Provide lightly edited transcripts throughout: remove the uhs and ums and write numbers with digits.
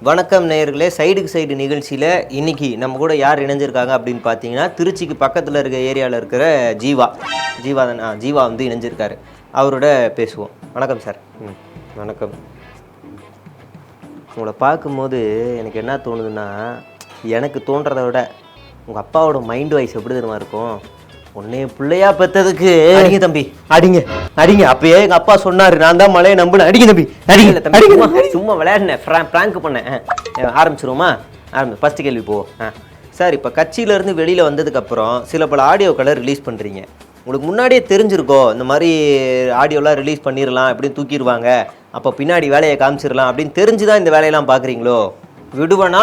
வணக்கம் நேயர்களே, சைடுக்கு சைடு நிகழ்ச்சியில் இன்றைக்கி நம்ம கூட யார் இணைஞ்சிருக்காங்க அப்படின்னு பார்த்தீங்கன்னா, திருச்சிக்கு பக்கத்தில் இருக்க ஏரியாவில் இருக்கிற ஜீவா வந்து இணைஞ்சிருக்காரு. அவரோட பேசுவோம். வணக்கம் சார். வணக்கம். உங்களை பார்க்கும்போது எனக்கு என்ன தோணுதுன்னா, எனக்கு தோன்றதை விட உங்கள் அப்பாவோட மைண்ட் வாய்ஸ் எப்படி தெரியுமா இருக்கும்? உன்னை பிள்ளையா பெற்றதுக்கு அடிங்க தம்பி, அடிங்க. அப்பயே எங்கள் அப்பா சொன்னார், நான் தான் மழையை நம்பினேன், அடிங்க தம்பி, அடிங்க தம்பி. சும்மா விளையாடினேன், ப்ராங்க் பண்ணேன். ஆரம்பிச்சிருவோமா? ஃபஸ்ட்டு கேள்வி போ. சார், இப்போ கட்சியிலேருந்து வெளியில் வந்ததுக்கப்புறம் சில பல ஆடியோக்களை ரிலீஸ் பண்ணுறீங்க. உங்களுக்கு முன்னாடியே தெரிஞ்சிருக்கோ இந்த மாதிரி ஆடியோலாம் ரிலீஸ் பண்ணிடலாம், எப்படின்னு தூக்கிடுவாங்க, அப்போ பின்னாடி வேலையை காமிச்சிடலாம் அப்படின்னு தெரிஞ்சு தான் இந்த வேலையெல்லாம் பார்க்குறீங்களோ? விடுவேனா?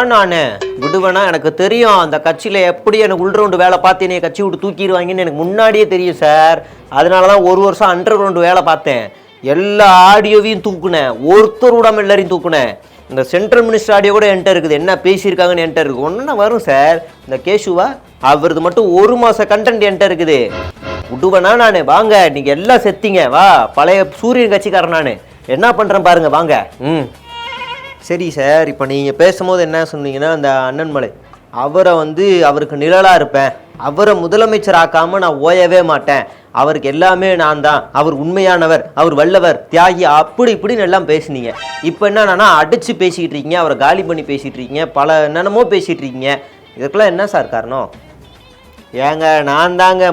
எனக்கு தெரியும், அந்த கட்சியில் எப்படி எனக்கு உள்ரவுண்டு வேலை பார்த்து என்னை கட்சி விட்டு தூக்கிடுவாங்கன்னு எனக்கு முன்னாடியே தெரியும் சார். அதனால தான் ஒரு வருஷம் அண்டர் கிரவுண்டு வேலை பார்த்தேன். எல்லா ஆடியோவையும் தூக்குனேன், ஒருத்தர் விடாமல் எல்லாரையும் தூக்குனேன். இந்த சென்ட்ரல் மினிஸ்டர் ஆடியோ கூட என்கிட்ட இருக்குது, என்ன பேசியிருக்காங்கன்னு என்கிட்ட இருக்குது. ஒன்றா வரும் சார். இந்த கேஷுவா அவரது மட்டும் 1 மாத கண்டென்ட் என்கிட்ட இருக்குது. விடுவேனா நான்? வாங்க, நீங்கள் எல்லாம் செத்தீங்க, வா, பழைய சூரியன் கட்சிக்காரன் நான் என்ன பண்ணுறேன் பாருங்க, வாங்க. சரி சார், இப்போ நீங்கள் பேசும்போது என்ன சொன்னீங்கன்னா, அந்த அண்ணன்மலை அவரை வந்து அவருக்கு நிழலாக இருப்பேன், அவரை முதலமைச்சர் ஆக்காமல் நான் ஓயவே மாட்டேன், அவருக்கு எல்லாமே நான் தான், அவர் உண்மையானவர், அவர் வல்லவர், தியாகி, அப்படி இப்படின்னு எல்லாம் பேசுனீங்க. இப்போ என்னன்னா அடித்து பேசிக்கிட்டு இருக்கீங்க, அவரை காலி பண்ணி பேசிகிட்டு இருக்கீங்க, பல என்னென்னமோ பேசிகிட்டு இருக்கீங்க. இதுக்கெல்லாம் என்ன சார் காரணம்? ஏங்க, நான் தாங்க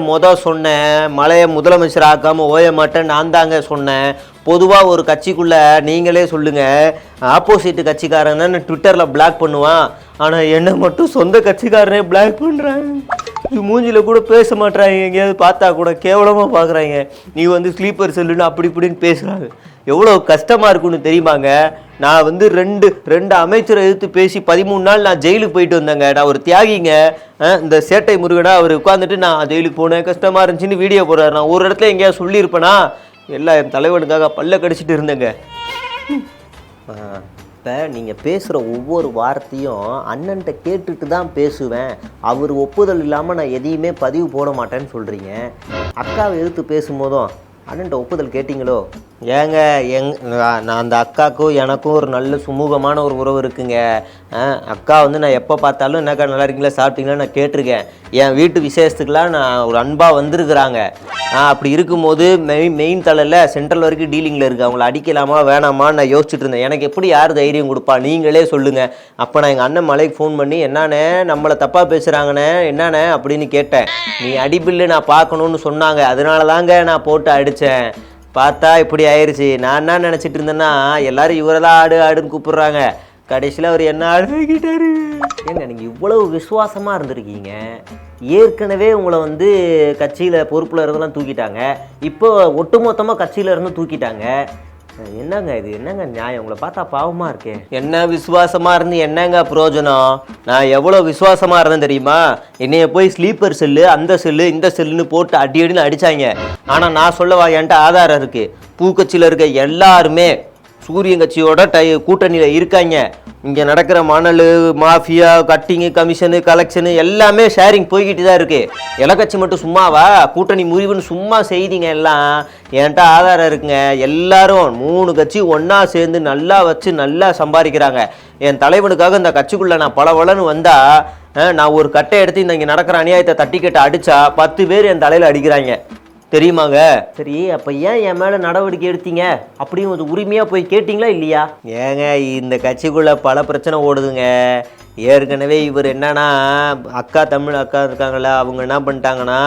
சொன்னேன், மலையை முதலமைச்சர் ஆக்காமல் ஓய மாட்டேன், நான் தாங்க சொன்னேன். பொதுவாக ஒரு கட்சிக்குள்ளே நீங்களே சொல்லுங்கள், ஆப்போசிட் கட்சிக்காரன் தான் ட்விட்டரில் பிளாக் பண்ணுவான், ஆனால் என்னை மட்டும் சொந்த கட்சிக்காரனே பிளாக் பண்ணுறாங்க. இது மூஞ்சியில் கூட பேச மாட்டுறாங்க, எங்கேயாவது பார்த்தா கூட கேவலமாக பார்க்குறாங்க. நீ வந்து ஸ்லீப்பர் செல்லுன்னு அப்படி இப்படின்னு பேசுகிறாங்க. எவ்வளோ கஷ்டமாக இருக்குன்னு தெரியுமாங்க? நான் வந்து ரெண்டு அமைச்சரை எதிர்த்து பேசி 13 நாள் நான் ஜெயிலுக்கு போயிட்டு வந்தேங்க. நான் ஒரு தியாகிங்க. இந்த சேட்டை முருகனா அவர் உட்காந்துட்டு நான் ஜெயிலுக்கு போனேன், கஷ்டமாக இருந்துச்சுன்னு வீடியோ போடுறாரு. நான் ஒரு இடத்துல எங்கேயாவது சொல்லியிருப்பேனா? எல்லாம் என் தலைவனுக்காக பல்ல கடிச்சிட்டு இருந்தேங்க. இப்போ நீங்கள் பேசுகிற ஒவ்வொரு வார்த்தையும் அண்ணன்ட்ட கேட்டுட்டு தான் பேசுவேன், அவர் ஒப்புதல் இல்லாமல் நான் எதையுமே பதிவு போட மாட்டேன்னு சொல்கிறீங்க. அக்காவை எதிர்த்து பேசும்போதும் அண்ணன்ட்ட ஒப்புதல் கேட்டிங்களோ? ஏங்க, நான் அந்த அக்காவுக்கும் எனக்கும் ஒரு நல்ல சுமூகமான ஒரு உறவு இருக்குங்க. அக்கா வந்து நான் எப்போ பார்த்தாலும் என்னக்கா நல்லா இருக்கீங்களா, சாப்பிட்டீங்களா நான் கேட்டிருக்கேன். என் வீட்டு விசேஷத்துக்கெலாம் நான் ஒரு அன்பாக வந்திருக்கிறாங்க. அப்படி இருக்கும்போது மெயின் தலையில் சென்ட்ரல் வரைக்கும் டீலிங்கில் இருக்குது, அவங்கள அடிக்கலாமா வேணாமான்னு நான் யோசிச்சுட்டு இருந்தேன். எனக்கு எப்படி யார் தைரியம் கொடுப்பா, நீங்களே சொல்லுங்கள். அப்போ நான் எங்கள் அண்ணன் மலைக்கு ஃபோன் பண்ணி, என்னண்ணே நம்மளை தப்பாக பேசுகிறாங்கண்ணே, என்னண்ணே அப்படின்னு கேட்டேன். நீ அடிபில்லு நான் பார்க்கணுன்னு சொன்னாங்க, அதனால தாங்க நான் போட்டு அடித்தேன். பார்த்தா இப்படி ஆயிடுச்சு. நான் என்ன நினச்சிட்டு இருந்தேன்னா, எல்லாரும் இவரெல்லாம் ஆடுன்னு கூப்பிட்றாங்க, கடைசியில் அவர் என்ன ஆடுகிட்டாரு. ஏங்க, நீங்கள் இவ்வளவு விசுவாசமாக இருந்திருக்கீங்க, ஏற்கனவே உங்களை வந்து கட்சியில் பொறுப்பில் இருந்தெல்லாம் தூக்கிட்டாங்க, இப்போ ஒட்டுமொத்தமாக கட்சியில் இருந்து தூக்கிட்டாங்க. என்னங்க இது, என்னங்க நியாயம்? உங்களை பார்த்தா பாவமாக இருக்கேன். என்ன விசுவாசமாக இருந்து என்னங்க பிரயோஜனம்? நான் எவ்வளோ விசுவாசமாக இருந்தேன் தெரியுமா? என்னைய போய் ஸ்லீப்பர் செல்லு, அந்த செல்லு, இந்த செல்லுன்னு போட்டு அடின்னு அடித்தாங்க. ஆனால் நான் சொல்லவா, என்கிட்ட ஆதாரம் இருக்குது. பூக்கட்சியில் இருக்க எல்லாருமே சூரியன் கட்சியோட கூட்டணியில் இருக்காங்க. இங்கே நடக்கிற மணல் மாஃபியா, கட்டிங்கு, கமிஷனு, கலெக்ஷனு எல்லாமே ஷேரிங் போய்கிட்டு தான் இருக்குது. இலக்கட்சி மட்டும் சும்மாவா? கூட்டணி முறிவுன்னு சும்மா செய்திங்க எல்லாம். என்கிட்ட ஆதாரம் இருக்குங்க. எல்லாரும் 3 கட்சி ஒன்றா சேர்ந்து நல்லா வச்சு நல்லா சம்பாதிக்கிறாங்க. என் தலைவனுக்காக இந்த கட்சிக்குள்ளே நான் பலவளன்னு வந்தால், நான் ஒரு கட்டை எடுத்து இங்கே நடக்கிற அநியாயத்தை தட்டிக்கட்டை அடித்தா 10 பேர் என் தலையில் அடிக்கிறாங்க, தெரியுமாங்க? சரி, அப்போ ஏன் என் மேலே நடவடிக்கை எடுத்தீங்க அப்படின்னு ஒரு உரிமையாக போய் கேட்டிங்களா இல்லையா? ஏங்க, இந்த கட்சிக்குள்ளே பல பிரச்சனை ஓடுதுங்க. ஏற்கனவே இவர் என்னன்னா, தமிழ் அக்கா இருக்காங்களா, அவங்க என்ன பண்ணிட்டாங்கன்னா,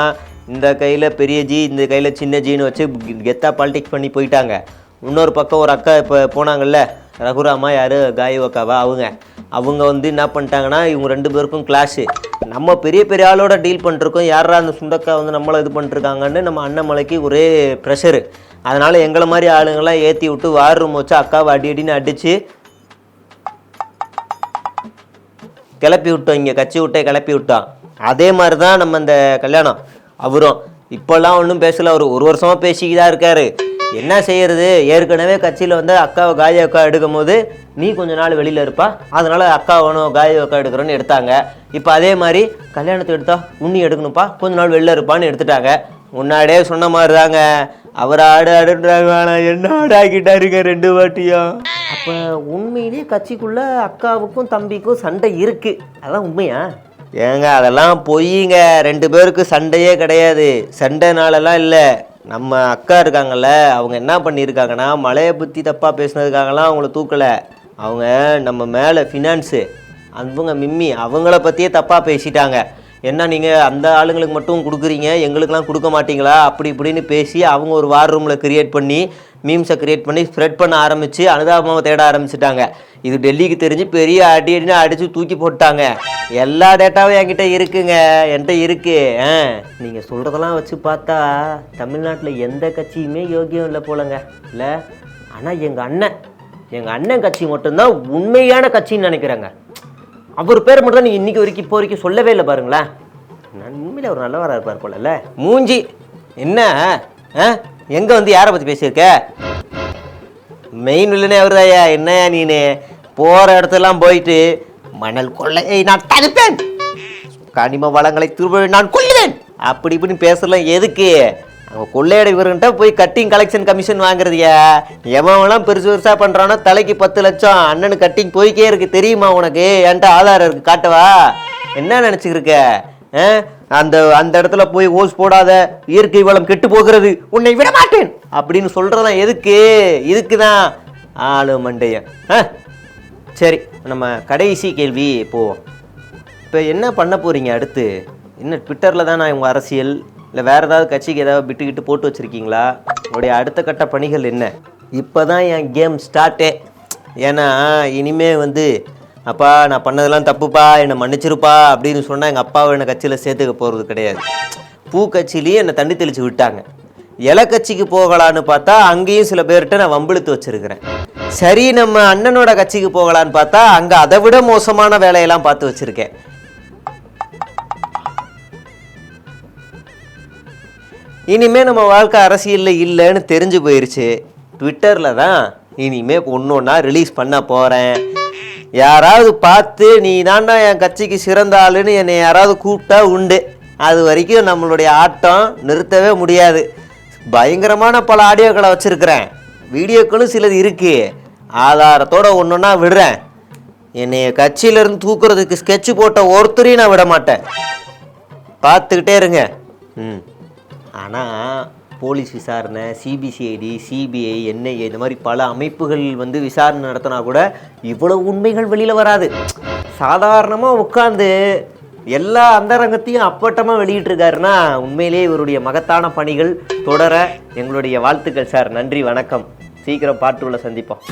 இந்த கையில் பெரிய ஜி, இந்த கையில் சின்ன ஜின்னு வச்சு கெத்தா பாலிடிக்ஸ் பண்ணி போயிட்டாங்க. இன்னொரு பக்கம் ஒரு அக்கா இப்போ போனாங்கல்ல, ரகுராமா, யார், காயு அக்காவா, அவங்க வந்து என்ன பண்ணிட்டாங்கன்னா, இவங்க 2 பேருக்கும் கிளாஷு. நம்ம பெரிய ஆளோட டீல் பண்ணிருக்கோம், யாரா அந்த சுண்டக்கா வந்து நம்மளை இது பண்ணிருக்காங்கன்னு நம்ம அண்ணாமலைக்கு ஒரே ப்ரெஷரு. அதனால் எங்களை மாதிரி ஆளுங்கள்லாம் ஏற்றி விட்டு வார் ரூம் வச்சு அக்காவை அடின்னு அடித்து கிளப்பி விட்டோம், இங்கே கட்சி விட்டே கிளப்பி விட்டோம். அதே மாதிரி தான் நம்ம இந்த கல்யாணம். அவரும் இப்போல்லாம் ஒன்றும் பேசலை, அவர் 1 வருஷமாக பேசிக்கிட்டு தான் இருக்கார். என்ன செய்யறது? ஏற்கனவே கட்சியில் வந்து அக்காவை காய அக்கா எடுக்கும் போது நீ கொஞ்ச நாள் வெளியில் இருப்பா, அதனால் அக்கா வேணும் காய அக்கா எடுக்கிறோன்னு எடுத்தாங்க. இப்போ அதே மாதிரி கல்யாணத்தை எடுத்தா உண்ணி எடுக்கணுப்பா, கொஞ்ச நாள் வெளில இருப்பான்னு எடுத்துட்டாங்க. முன்னாடியே சொன்ன மாதிரி தாங்க, அவர் ஆடு ஆடுன்றாங்க, ஆனால் என்ன ஆடு ஆக்கிட்டாருங்க 2 வாட்டியும். அப்போ உண்மையிலேயே கட்சிக்குள்ள அக்காவுக்கும் தம்பிக்கும் சண்டை இருக்கு, அதான் உண்மையா? ஏங்க அதெல்லாம் பொய்யுங்க. 2 பேருக்கு சண்டையே கிடையாது. சண்டைனாலலாம் இல்லை. நம்ம அக்கா இருக்காங்கல்ல, அவங்க என்ன பண்ணியிருக்காங்கன்னா, மலையை பற்றி தப்பாக பேசுனதுக்காகலாம் அவங்கள தூக்கலை. அவங்க நம்ம மேலே ஃபினான்ஸு அவங்க மிம்மி அவங்கள பற்றியே தப்பாக பேசிட்டாங்க. என்ன நீங்கள் அந்த ஆளுங்களுக்கு மட்டும் கொடுக்குறீங்க, எங்களுக்கெல்லாம் கொடுக்க மாட்டீங்களா அப்படி இப்படின்னு பேசி அவங்க ஒரு வார் ரூமில் க்ரியேட் பண்ணி மீம்ஸை க்ரியேட் பண்ணி ஸ்ப்ரெட் பண்ண ஆரம்பித்து அனுதாபமாக தேட ஆரம்பிச்சிட்டாங்க. இது டெல்லிக்கு தெரிஞ்சு பெரிய அடின்னு அடித்து தூக்கி போட்டாங்க. எல்லா டேட்டாவும் என்கிட்ட இருக்குங்க, என்கிட்ட இருக்குது. நீங்கள் சொல்கிறதெல்லாம் வச்சு பார்த்தா தமிழ்நாட்டில் எந்த கட்சியுமே யோக்கியம் இல்லை போலங்க. இல்லை, ஆனால் எங்கள் அண்ணன் கட்சி மட்டும்தான் உண்மையான கட்சின்னு நினைக்கிறேங்க. அவர் பேர் மட்டும் தான் நீங்கள் இன்றைக்கி வரைக்கும் இப்போ வரைக்கும் சொல்லவே இல்லை பாருங்களேன். நான் உண்மையில் அவர் நல்லவராக இருப்பார் போல. மூஞ்சி என்ன எங்கே வந்து யாரை பற்றி பேசியிருக்க? மெயின் இல்லைன்னே அவர் தாயா. என்னையா நீனு போகிற இடத்துலாம் போயிட்டு மணல் கொள்ளையை நான் தடுப்பேன், கனிம வளங்களை திரும்ப நான் கொள்ளுவேன் அப்படி இப்படின்னு பேசலாம். எதுக்கு? அவங்க கொள்ளையடை இவர்கிட்ட போய் கட்டிங் கலெக்ஷன் கமிஷன் வாங்குறதுயா. எவன்லாம் பெருசாக பண்ணுறானோ தலைக்கு 10 லட்சம். அண்ணனு கட்டிங் போய்க்கே இருக்கு, தெரியுமா உனக்கு? என்கிட்ட ஆதாரம் இருக்கு, காட்டவா? என்ன நினச்சிக்கிருக்க? அந்த இடத்துல போய் ஓஸ் போடாத, இயற்கை வளம் கெட்டு போகிறது, உன்னை விட மாட்டேன் அப்படின்னு சொல்கிறதெல்லாம் எதுக்கு? இதுக்கு தான் ஆளு மண்டைய. சரி, நம்ம கடைசி கேள்வி போவோம். இப்போ என்ன பண்ண போகிறீங்க அடுத்து? இன்னும் ட்விட்டரில் தான் நான் உங்கள் அரசியல் இல்லை வேறு ஏதாவது கட்சிக்கு ஏதாவது விட்டுக்கிட்டு போட்டு வச்சுருக்கீங்களா? உங்களுடைய அடுத்த கட்ட பணிகள் என்ன? இப்போ தான் என் கேம் ஸ்டார்ட்டே. ஏன்னா இனிமே வந்து அப்பா நான் பண்ணதெல்லாம் தப்புப்பா, என்னை மன்னிச்சிருப்பா அப்படின்னு சொன்னால் எங்கள் அப்பாவை என்னை கட்சியில் சேர்த்துக்க போகிறது கிடையாது. பூ கட்சியிலேயே என்னை தண்ணி தெளித்து விட்டாங்க. இலை கட்சிக்கு போகலான்னு பார்த்தா அங்கேயும் சில பேர்கிட்ட நான் வம்பிழுத்து வச்சுருக்கிறேன். சரி நம்ம அண்ணனோட கட்சிக்கு போகலான்னு பார்த்தா அங்கே அதை விட மோசமான வேலையெல்லாம் பார்த்து வச்சுருக்கேன். இனிமேல் நம்ம வாழ்க்கை அரசியலில் இல்லைன்னு தெரிஞ்சு போயிடுச்சு. ட்விட்டரில் தான் இனிமேல் ஒன்று ஒன்றா ரிலீஸ் பண்ண போகிறேன். யாராவது பார்த்து நீ தாண்டா என் கட்சிக்கு சிறந்த ஆளுன்னு என்னை யாராவது கூப்பிட்டா உண்டு. அது வரைக்கும் நம்மளுடைய ஆட்டம் நிறுத்தவே முடியாது. பயங்கரமான பல ஆடியோக்களை வச்சுருக்கிறேன், வீடியோக்களும் சிலது இருக்குது. ஆதாரத்தோடு ஒன்று ஒன்றா விடுறேன். என்னைய கட்சியிலேருந்து தூக்குறதுக்கு ஸ்கெட்சு போட்ட ஒருத்தரையும் நான் விட மாட்டேன், பார்த்துக்கிட்டே இருங்க. ஆனால் போலீஸ் விசாரணை, சிபிசிஐடி, சிபிஐ, என்ஐஏ இந்த மாதிரி பல அமைப்புகள் வந்து விசாரணை நடத்தினா கூட இவ்வளவு உண்மைகள் வெளியில் வராது. சாதாரணமாக உட்காந்து எல்லா அந்தரங்கத்தையும் அப்பட்டமாக வெளியிட்டிருக்காருன்னா உண்மையிலே இவருடைய மகத்தான பணிகள் தொடர எங்களுடைய வாழ்த்துக்கள் சார். நன்றி, வணக்கம். சீக்கிரம் பாட்டுள்ள சந்திப்போம்.